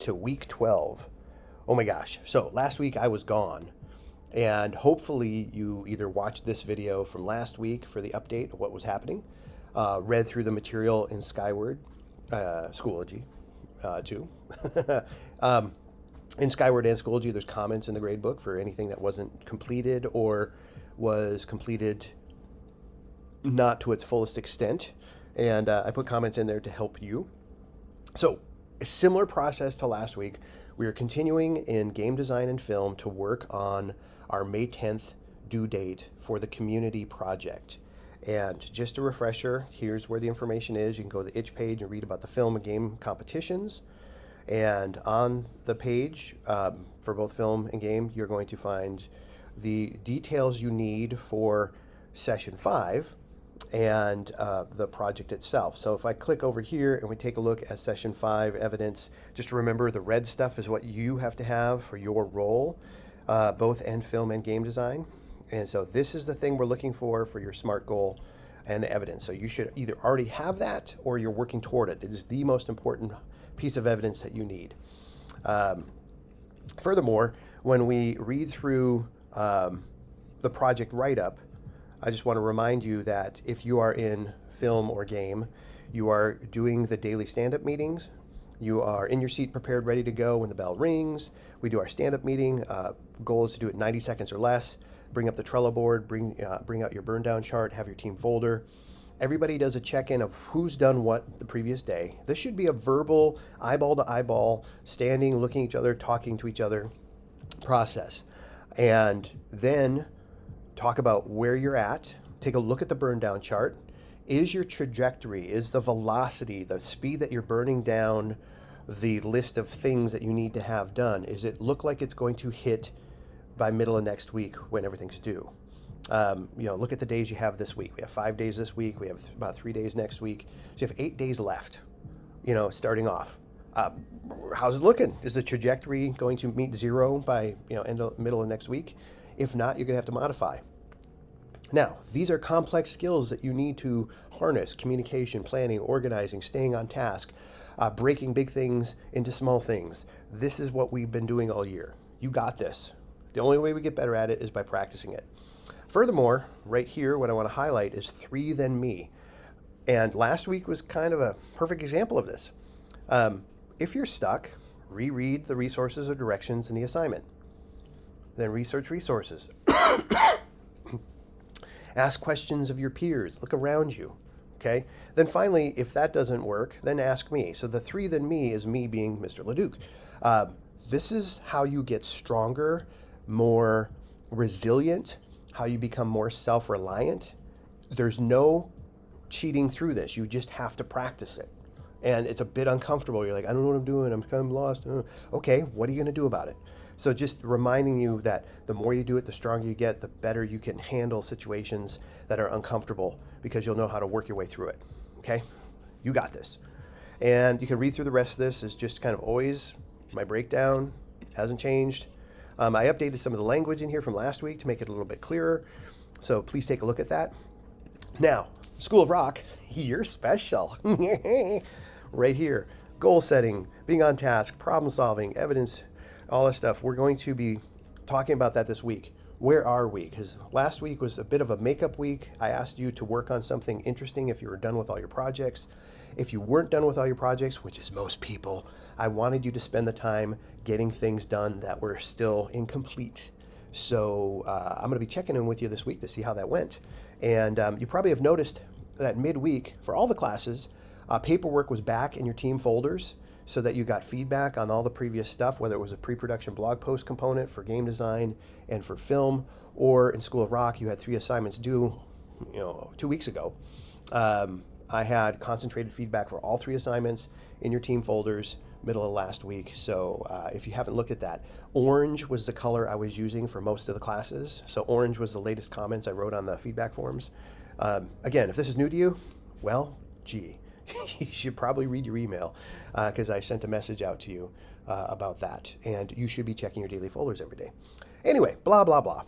to week 12. Oh my gosh. So last week I was gone. And hopefully you either watched this video from last week for the update of what was happening, read through the material in Skyward, Schoology, too. um, in Skyward and Schoology, there's comments in the grade book for anything that wasn't completed or was completed not to its fullest extent. And I put comments in there to help you. So, a similar process to last week. We are continuing in game design and film to work on our May 10th due date for the community project. And just a refresher, here's where the information is. You can go to the itch page and read about the film and game competitions. And on the page for both film and game, you're going to find the details you need for session 5 and the project itself. So if I click over here and we take a look at session 5 evidence, just remember the red stuff is what you have to have for your role, both in film and game design. And so this is the thing we're looking for your SMART goal and the evidence. So you should either already have that or you're working toward it. It is the most important piece of evidence that you need. Furthermore, when we read through the project write-up, I just want to remind you that if you are in film or game, you are doing the daily stand-up meetings. You are in your seat, prepared, ready to go when the bell rings. We do our stand-up meeting. Goal is to do it 90 seconds or less. Bring up the Trello board, bring out your burn down chart, have your team folder. Everybody does a check-in of who's done what the previous day. This should be a verbal, eyeball to eyeball, standing, looking at each other, talking to each other process. And then talk about where you're at. Take a look at the burn down chart. Is your trajectory, is the velocity, the speed that you're burning down the list of things that you need to have done, is it look like it's going to hit by middle of next week when everything's due? Look at the days you have this week. We have 5 days this week. We have about 3 days next week. So you have 8 days left, starting off. How's it looking? Is the trajectory going to meet zero by, middle of next week? If not, you're going to have to modify. Now, these are complex skills that you need to harness: communication, planning, organizing, staying on task, breaking big things into small things. This is what we've been doing all year. You got this. The only way we get better at it is by practicing it. Furthermore, right here, what I want to highlight is 3 then me. And last week was kind of a perfect example of this. If you're stuck, reread the resources or directions in the assignment. Then research resources. Ask questions of your peers. Look around you. Okay? Then finally, if that doesn't work, then ask me. So the 3 then me is me being Mr. Leduc. This is how you get stronger, more resilient, how you become more self-reliant. There's no cheating through this. You just have to practice it. And it's a bit uncomfortable. You're like, I don't know what I'm doing. I'm kind of lost. Okay, what are you going to do about it? So just reminding you that the more you do it, the stronger you get, the better you can handle situations that are uncomfortable, because you'll know how to work your way through it. Okay? You got this. And you can read through the rest of this. It's just kind of always my breakdown. Hasn't changed. I updated some of the language in here from last week to make it a little bit clearer. So please take a look at that. Now, School of Rock, you're special. Right here. Goal setting, being on task, problem solving, evidence, all that stuff. We're going to be talking about that this week. Where are we? Because last week was a bit of a makeup week. I asked you to work on something interesting if you were done with all your projects. If you weren't done with all your projects, which is most people, I wanted you to spend the time getting things done that were still incomplete. So I'm going to be checking in with you this week to see how that went. And you probably have noticed that midweek for all the classes, paperwork was back in your team folders so that you got feedback on all the previous stuff, whether it was a pre-production blog post component for game design and for film, or in School of Rock, you had 3 assignments due, 2 weeks ago. I had concentrated feedback for all 3 assignments in your team folders middle of last week. So if you haven't looked at that, orange was the color I was using for most of the classes. So orange was the latest comments I wrote on the feedback forms. Again, if this is new to you, well, gee, you should probably read your email because I sent a message out to you about that. And you should be checking your daily folders every day. Anyway, blah, blah, blah.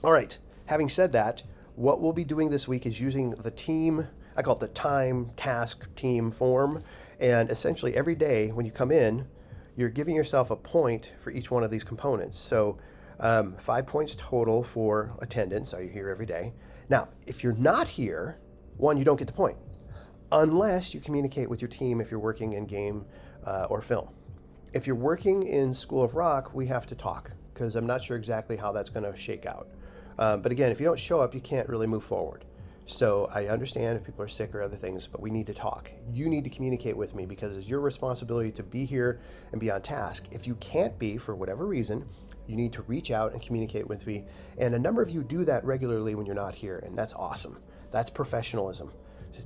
All right. Having said that, what we'll be doing this week is using the team, I call it the time, task, team form. And essentially every day when you come in, you're giving yourself a point for each one of these components. So 5 points total for attendance. Are you here every day? Now, if you're not here, one, you don't get the point unless you communicate with your team if you're working in game or film. If you're working in School of Rock, we have to talk because I'm not sure exactly how that's going to shake out. But again, if you don't show up, you can't really move forward. So I understand if people are sick or other things, but we need to talk. You need to communicate with me because it's your responsibility to be here and be on task. If you can't be for whatever reason, you need to reach out and communicate with me. And a number of you do that regularly when you're not here, and that's awesome. That's professionalism.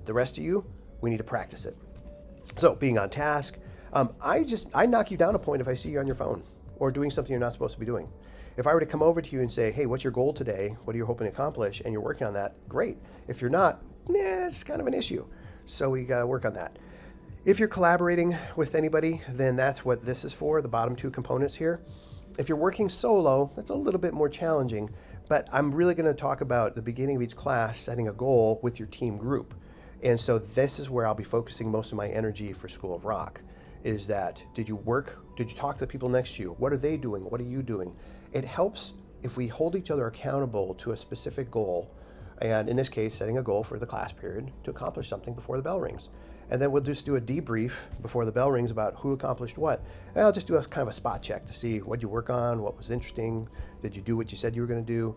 The rest of you, we need to practice it. So being on task, I knock you down a point if I see you on your phone or doing something you're not supposed to be doing. If I were to come over to you and say, hey, what's your goal today? What are you hoping to accomplish? And you're working on that, great. If you're not, it's kind of an issue. So we got to work on that. If you're collaborating with anybody, then that's what this is for, the bottom two components here. If you're working solo, that's a little bit more challenging, but I'm really going to talk about at the beginning of each class, setting a goal with your team group. And so this is where I'll be focusing most of my energy for School of Rock, is that did you talk to the people next to you? What are they doing? What are you doing? It helps if we hold each other accountable to a specific goal, and in this case, setting a goal for the class period to accomplish something before the bell rings. And then we'll just do a debrief before the bell rings about who accomplished what. And I'll just do a kind of a spot check to see what you work on, what was interesting, did you do what you said you were going to do?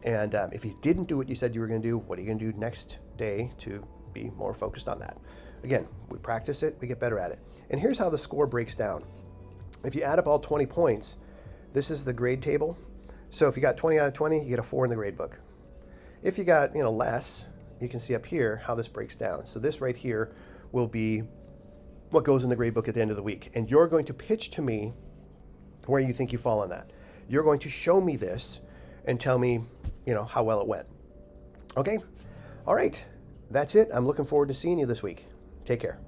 And if you didn't do what you said you were going to do, what are you going to do next day to be more focused on that? Again, we practice it, we get better at it. And here's how the score breaks down. If you add up all 20 points, this is the grade table. So if you got 20 out of 20, you get a 4 in the grade book. If you got less, you can see up here how this breaks down. So this right here will be what goes in the grade book at the end of the week. And you're going to pitch to me where you think you fall on that. You're going to show me this and tell me, how well it went. Okay? All right. That's it. I'm looking forward to seeing you this week. Take care.